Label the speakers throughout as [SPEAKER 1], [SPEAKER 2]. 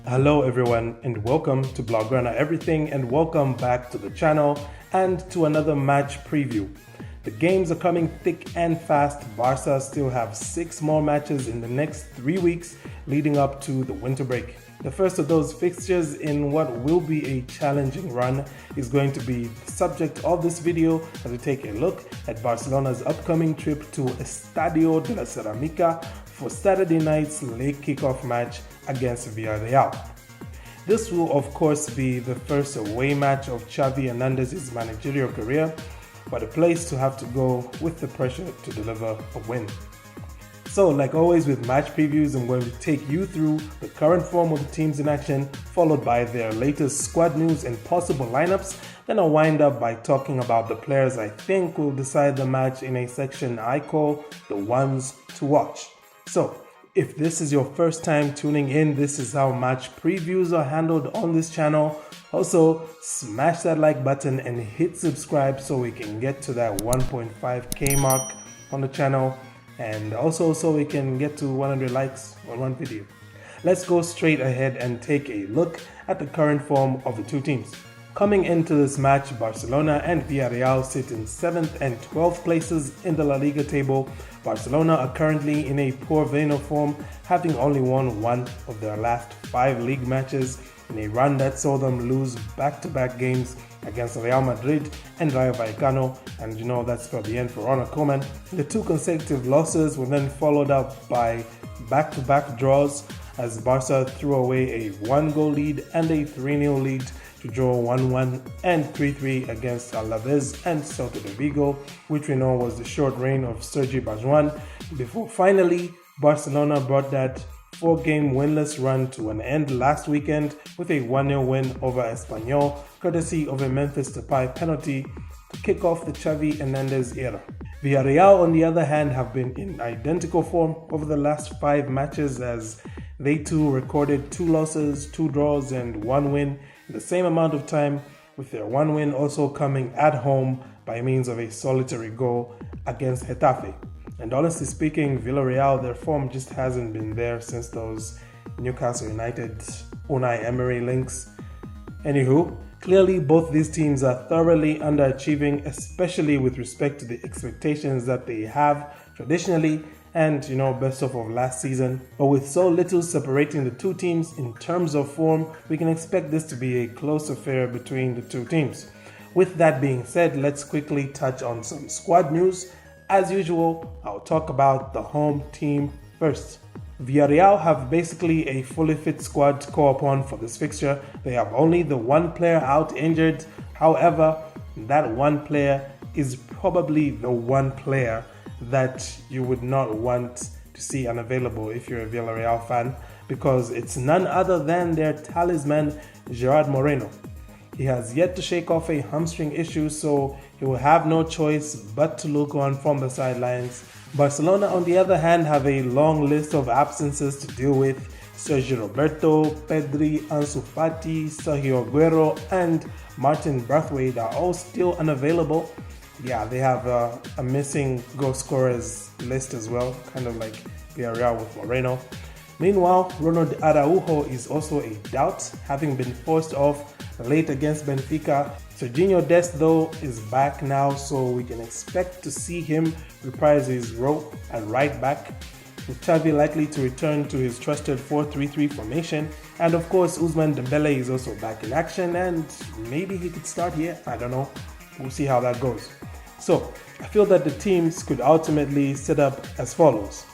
[SPEAKER 1] Hello everyone and welcome to Blaugrana Everything and welcome back to the channel and to another match preview. The games are coming thick and fast. Barca still have 6 more matches in the next 3 weeks leading up to the winter break. The first of those fixtures in what will be a challenging run is going to be the subject of this video as we take a look at Barcelona's upcoming trip to Estadio de la Cerámica for Saturday night's late kickoff match against Villarreal. This will of course be the first away match of Xavi Hernandez's managerial career, but a place to have to go with the pressure to deliver a win. So like always with match previews, I'm going to take you through the current form of the teams in action, followed by their latest squad news and possible lineups. Then I'll wind up by talking about the players I think will decide the match in a section I call the ones to watch. So if this is your first time tuning in, this is how match previews are handled on this channel. Also, smash that like button and hit subscribe so we can get to that 1.5k mark on the channel, and also so we can get to 100 likes on one video. Let's go straight ahead and take a look at the current form of the two teams. Coming into this match, Barcelona and Villarreal sit in 7th and 12th places in the La Liga table. Barcelona are currently in a poor vein of form, having only won one of their last 5 league matches in a run that saw them lose back-to-back games against Real Madrid and Rayo Vallecano, and you know that's spelled the end for Ronald Koeman. The 2 consecutive losses were then followed up by back-to-back draws as Barca threw away a 1-goal lead and a 3-0 lead to draw 1-1 and 3-3 against Alaves and Celta de Vigo, which we know was the short reign of Sergi Barjuan, before finally Barcelona brought that 4-game winless run to an end last weekend with a 1-0 win over Espanyol, courtesy of a Memphis Depay penalty to kick off the Xavi Hernandez era. Villarreal, on the other hand, have been in identical form over the last 5 matches as they too recorded 2 losses, 2 draws and 1 win in the same amount of time, with their 1 win also coming at home by means of a solitary goal against Getafe. And honestly speaking, Villarreal, their form just hasn't been there since those Newcastle United Unai Emery links. Anywho, clearly both these teams are thoroughly underachieving, especially with respect to the expectations that they have traditionally and best of last season. But with so little separating the two teams in terms of form, we can expect this to be a close affair between the two teams. With that being said, let's quickly touch on some squad news. As usual, I'll talk about the home team first. Villarreal have basically a fully fit squad to call upon for this fixture. They have only the 1 player out injured. However, that 1 player is probably the 1 player that you would not want to see unavailable if you're a Villarreal fan, because it's none other than their talisman, Gerard Moreno. He has yet to shake off a hamstring issue, so he will have no choice but to look on from the sidelines. Barcelona, on the other hand, have a long list of absences to deal with. Sergio Roberto, Pedri, Ansu Fati, Sergio Aguero, and Martin Braithwaite are all still unavailable. Yeah, they have a missing goal scorers list as well, kind of like Villarreal with Moreno. Meanwhile, Ronald Araujo is also a doubt, having been forced off late against Benfica. Serginho Dest though is back now, so we can expect to see him reprise his role at right back, with Xavi likely to return to his trusted 4-3-3 formation. And of course, Ousmane Dembele is also back in action, and maybe he could start here, I don't know. We'll see how that goes. So, I feel that the teams could ultimately set up as follows.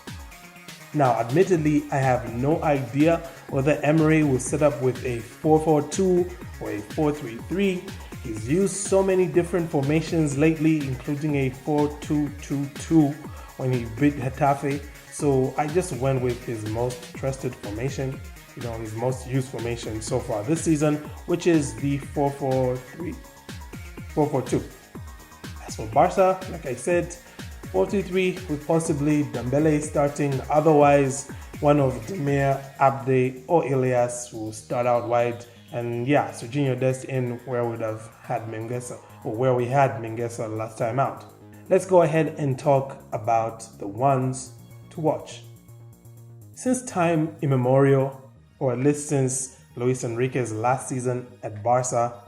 [SPEAKER 1] Now, admittedly, I have no idea whether Emery will set up with a 4-4-2 or a 4-3-3. He's used so many different formations lately, including a 4-2-2-2 when he beat Getafe. So I just went with his most trusted formation, his most used formation so far this season, which is the 4-4-2. As for Barca, like I said, 4-3-3 with possibly Dembele starting. Otherwise, one of Demir, Abde, or Ilias will start out wide. And yeah, Serginho Dest in where we would have had Mingueza, or where we had Mingueza last time out. Let's go ahead and talk about the ones to watch. Since time immemorial, or at least since Luis Enrique's last season at Barca,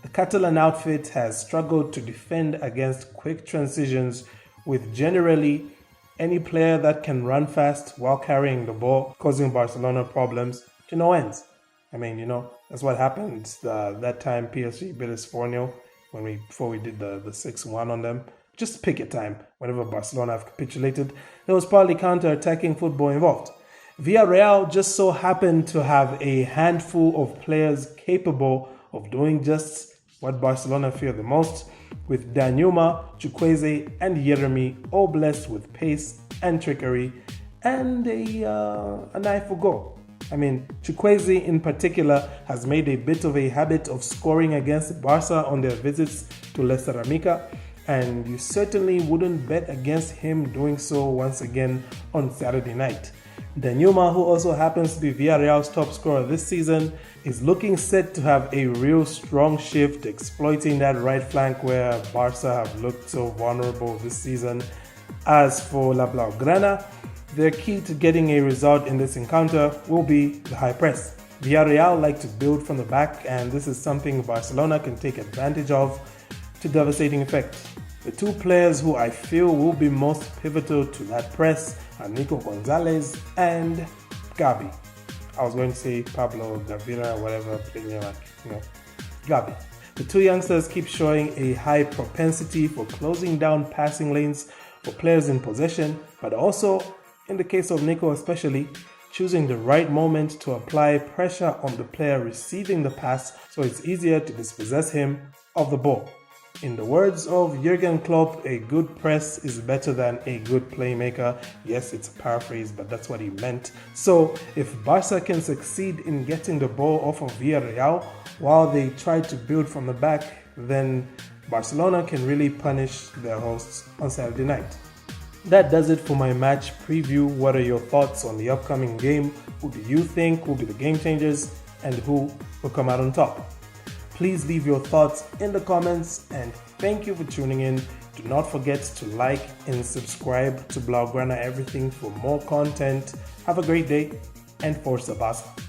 [SPEAKER 1] the Catalan outfit has struggled to defend against quick transitions with generally any player that can run fast while carrying the ball, causing Barcelona problems to no ends. I mean, that's what happened that time PSG beat us 4-0 before we did the 6-1 on them. Just pick a time. Whenever Barcelona have capitulated, there was probably counter-attacking football involved. Villarreal just so happened to have a handful of players capable of doing just what Barcelona fear the most, with Danjuma, Chukwueze, and Yeremi all blessed with pace and trickery and an eye for goal. I mean, Chukwueze in particular has made a bit of a habit of scoring against Barca on their visits to La Ceramica, and you certainly wouldn't bet against him doing so once again on Saturday night. Danjuma, who also happens to be Villarreal's top scorer this season, is looking set to have a real strong shift, exploiting that right flank where Barca have looked so vulnerable this season. As for La Blaugrana, their key to getting a result in this encounter will be the high press. Villarreal like to build from the back, and this is something Barcelona can take advantage of to devastating effect. The two players who I feel will be most pivotal to that press are Nico Gonzalez and Gavi. I was going to say Pablo Gavira or whatever, Gavi. The two youngsters keep showing a high propensity for closing down passing lanes for players in possession, but also, in the case of Nico especially, choosing the right moment to apply pressure on the player receiving the pass so it's easier to dispossess him of the ball. In the words of Jurgen Klopp, a good press is better than a good playmaker. Yes, it's a paraphrase, but that's what he meant. So, if Barca can succeed in getting the ball off of Villarreal while they try to build from the back, then Barcelona can really punish their hosts on Saturday night. That does it for my match preview. What are your thoughts on the upcoming game? Who do you think will be the game changers and who will come out on top? Please leave your thoughts in the comments, and thank you for tuning in. Do not forget to like and subscribe to Blaugrana Everything for more content. Have a great day, and Forza Barca.